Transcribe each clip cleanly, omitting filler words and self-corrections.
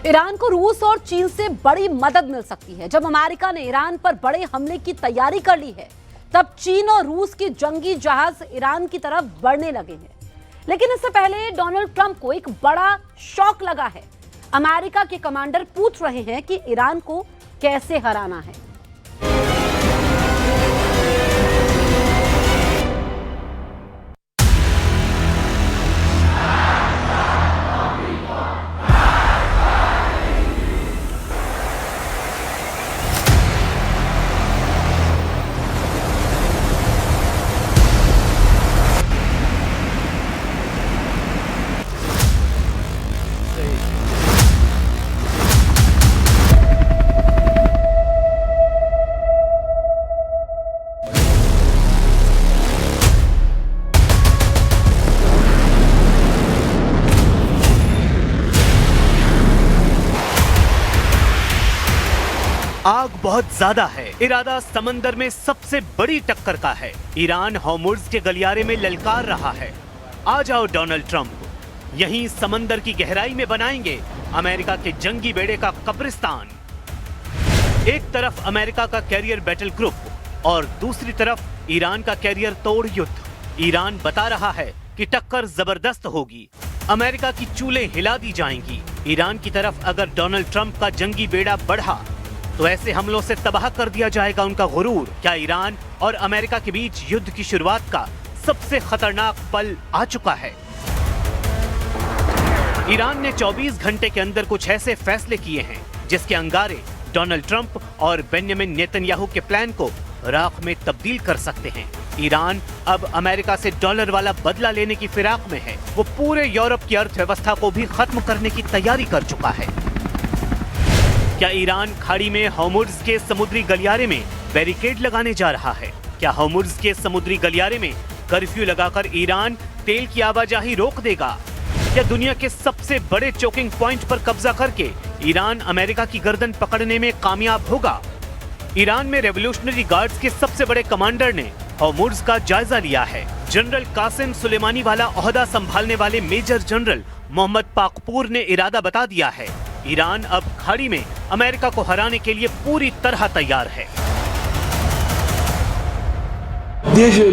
Iran को रूस और चीन से बड़ी मदद मिल सकती है। जब अमेरिका ने ईरान पर बड़े हमले की तैयारी कर ली है, तब चीन और रूस के जंगी जहाज ईरान की तरफ बढ़ने लगे हैं। लेकिन इससे पहले डोनाल्ड ट्रंप को एक बड़ा शॉक लगा है। अमेरिका के कमांडर पूछ रहे हैं कि ईरान को कैसे हराना है। आग बहुत ज्यादा है। इरादा समंदर में सबसे बड़ी टक्कर का है। ईरान हॉर्मुज़ के गलियारे में ललकार रहा है, आ जाओ डोनाल्ड ट्रंप। यहीं समंदर की गहराई में बनाएंगे अमेरिका के जंगी बेड़े का कब्रिस्तान। एक तरफ अमेरिका का कैरियर बैटल ग्रुप और दूसरी तरफ ईरान का कैरियर तोड़ युद्ध। ईरान बता रहा है कि टक्कर जबरदस्त होगी, अमेरिका की चूल्हे हिला दी जाएंगी। ईरान की तरफ अगर डोनाल्ड ट्रंप का जंगी बेड़ा बढ़ा तो ऐसे हमलों से तबाह कर दिया जाएगा उनका गुरूर। क्या ईरान और अमेरिका के बीच युद्ध की शुरुआत का सबसे खतरनाक पल आ चुका है? ईरान ने 24 घंटे के अंदर कुछ ऐसे फैसले किए हैं जिसके अंगारे डोनाल्ड ट्रंप और बेंजामिन नेतन्याहू के प्लान को राख में तब्दील कर सकते हैं। ईरान अब अमेरिका से डॉलर वाला बदला लेने की फिराक में है। वो पूरे यूरोप की अर्थव्यवस्था को भी खत्म करने की तैयारी कर चुका है। क्या ईरान खाड़ी में हॉर्मुज़ के समुद्री गलियारे में बैरिकेड लगाने जा रहा है? क्या हॉर्मुज़ के समुद्री गलियारे में कर्फ्यू लगाकर ईरान तेल की आवाजाही रोक देगा? क्या दुनिया के सबसे बड़े चोकिंग पॉइंट पर कब्जा करके ईरान अमेरिका की गर्दन पकड़ने में कामयाब होगा? ईरान में रेवोल्यूशनरी गार्ड्स के सबसे बड़े कमांडर ने हॉर्मुज़ का जायजा लिया है। जनरल कासिम सुलेमानी वाला ओहदा संभालने वाले मेजर जनरल मोहम्मद पाकपूर ने इरादा बता दिया है। ईरान अब खाड़ी में अमेरिका को हराने के लिए पूरी तरह तैयार है। देश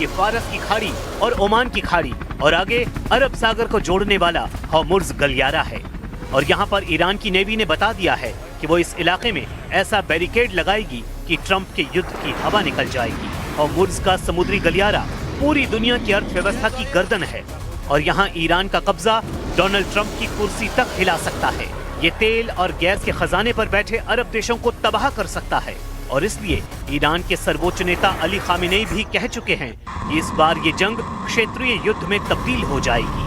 ये फारस की खाड़ी और ओमान की खाड़ी और आगे अरब सागर को जोड़ने वाला हॉर्मुज़ गलियारा है। और यहाँ पर ईरान की नेवी ने बता दिया है कि वो इस इलाके में ऐसा बैरिकेड लगाएगी कि ट्रंप के युद्ध की हवा निकल जाएगी। हॉर्मुज़ का समुद्री गलियारा पूरी दुनिया की अर्थव्यवस्था की गर्दन है और यहाँ ईरान का कब्जा डोनाल्ड ट्रंप की कुर्सी तक हिला सकता है। ये तेल और गैस के खजाने पर बैठे अरब देशों को तबाह कर सकता है और इसलिए ईरान के सर्वोच्च नेता अली खामेनेई भी कह चुके हैं कि इस बार ये जंग क्षेत्रीय युद्ध में तब्दील हो जाएगी।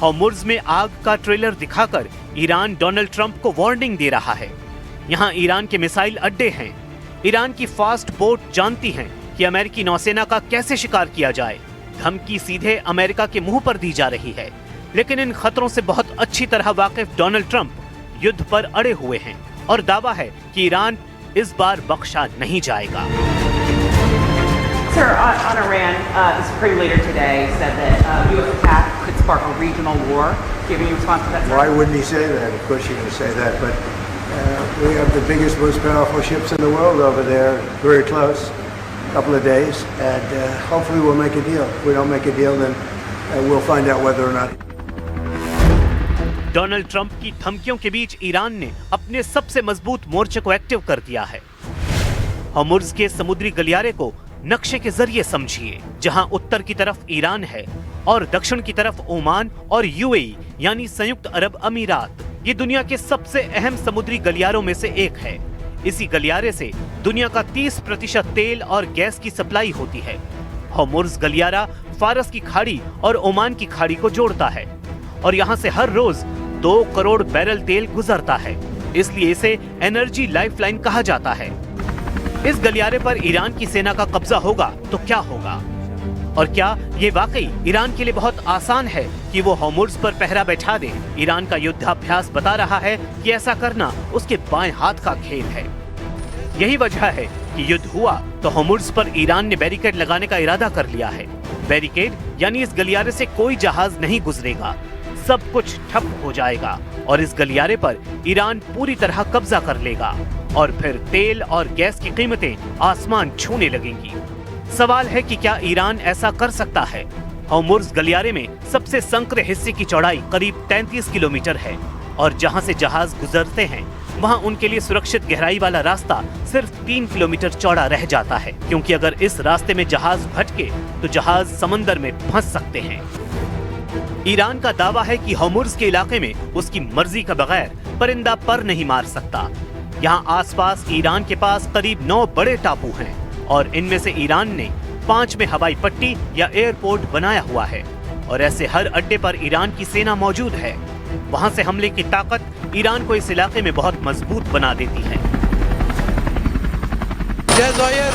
हॉर्मुज़ में आग का ट्रेलर दिखाकर ईरान डोनाल्ड ट्रंप को वार्निंग दे रहा है। यहाँ ईरान के मिसाइल अड्डे हैं। ईरान की फास्ट बोट जानती हैं कि अमेरिकी नौसेना का कैसे शिकार किया जाए। धमकी सीधे अमेरिका के मुंह पर दी जा रही है, लेकिन इन खतरों से बहुत अच्छी तरह वाकिफ डोनाल्ड ट्रंप युद्ध पर अड़े हुए हैं और दावा है कि ईरान इस बार बख्शा नहीं जाएगा। Sir, on Iran, the Supreme Leader today said that U.S. attack could spark a regional war. Giving you response to that? Why wouldn't he say that? Of course you're going to say that, but we have the biggest, most powerful ships in the world over there, very close, a couple of days, and hopefully we'll make a deal. If we don't make a deal, then we'll find out whether or not. Donald Trump की धमकियों के बीच Iran ने अपने सबसे मजबूत मोर्चे को active कर दिया है। हॉर्मुज़ के समुद्री गलियारे को नक्शे के जरिए समझिए, जहां उत्तर की तरफ ईरान है और दक्षिण की तरफ ओमान और यूएई यानी संयुक्त अरब अमीरात। ये दुनिया के सबसे अहम समुद्री गलियारों में से एक है। इसी गलियारे से दुनिया का 30% तेल और गैस की सप्लाई होती है। हॉर्मुज़ गलियारा फारस की खाड़ी और ओमान की खाड़ी को जोड़ता है और यहाँ से हर रोज 2 करोड़ बैरल तेल गुजरता है, इसलिए इसे एनर्जी लाइफलाइन कहा जाता है। इस गलियारे पर ईरान की सेना का कब्जा होगा तो क्या होगा? और क्या ये वाकई ईरान के लिए बहुत आसान है कि वो होर्मुज़ पर पहरा बैठा दे? ईरान का युद्धाभ्यास बता रहा है कि ऐसा करना उसके बाएं हाथ का खेल है। यही वजह है कि युद्ध हुआ तो होर्मुज़ पर ईरान ने बैरिकेड लगाने का इरादा कर लिया है। बैरिकेड यानी इस गलियारे से कोई जहाज नहीं गुजरेगा, सब कुछ ठप हो जाएगा और इस गलियारे पर ईरान पूरी तरह कब्जा कर लेगा और फिर तेल और गैस की कीमतें आसमान छूने लगेंगी। सवाल है कि क्या ईरान ऐसा कर सकता है? होर्मुज़ गलियारे में सबसे संकरे हिस्से की चौड़ाई करीब 33 किलोमीटर है और जहां से जहाज गुजरते हैं वहां उनके लिए सुरक्षित गहराई वाला रास्ता सिर्फ 3 किलोमीटर चौड़ा रह जाता है, क्योंकि अगर इस रास्ते में जहाज भटके तो जहाज समंदर में फंस सकते हैं। ईरान का दावा है कि होर्मुज़ के इलाके में उसकी मर्जी का बगैर परिंदा पर नहीं मार सकता। यहाँ आसपास ईरान के पास करीब 9 बड़े टापू हैं और इनमें से ईरान ने 5 में हवाई पट्टी या एयरपोर्ट बनाया हुआ है और ऐसे हर अड्डे पर ईरान की सेना मौजूद है। वहां से हमले की ताकत ईरान को इस इलाके में बहुत मजबूत बना देती है। जज़ायर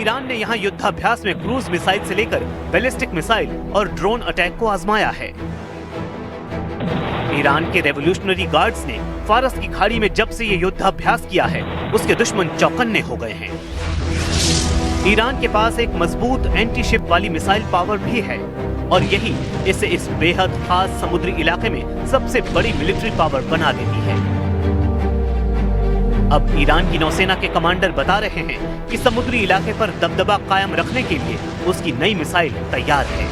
ईरान ने यहाँ युद्धाभ्यास में क्रूज मिसाइल से लेकर बैलिस्टिक मिसाइल और ड्रोन अटैक को आजमाया है। ईरान के रेवोल्यूशनरी गार्ड्स ने फारस की खाड़ी में जब से ये युद्धाभ्यास किया है उसके दुश्मन चौकन्ने हो गए हैं। ईरान के पास एक मजबूत एंटी शिप वाली मिसाइल पावर भी है और यही इसे इस बेहद खास समुद्री इलाके में सबसे बड़ी मिलिट्री पावर बना देती है। अब ईरान की नौसेना के कमांडर बता रहे हैं कि समुद्री इलाके पर दबदबा कायम रखने के लिए उसकी नई मिसाइल तैयार है।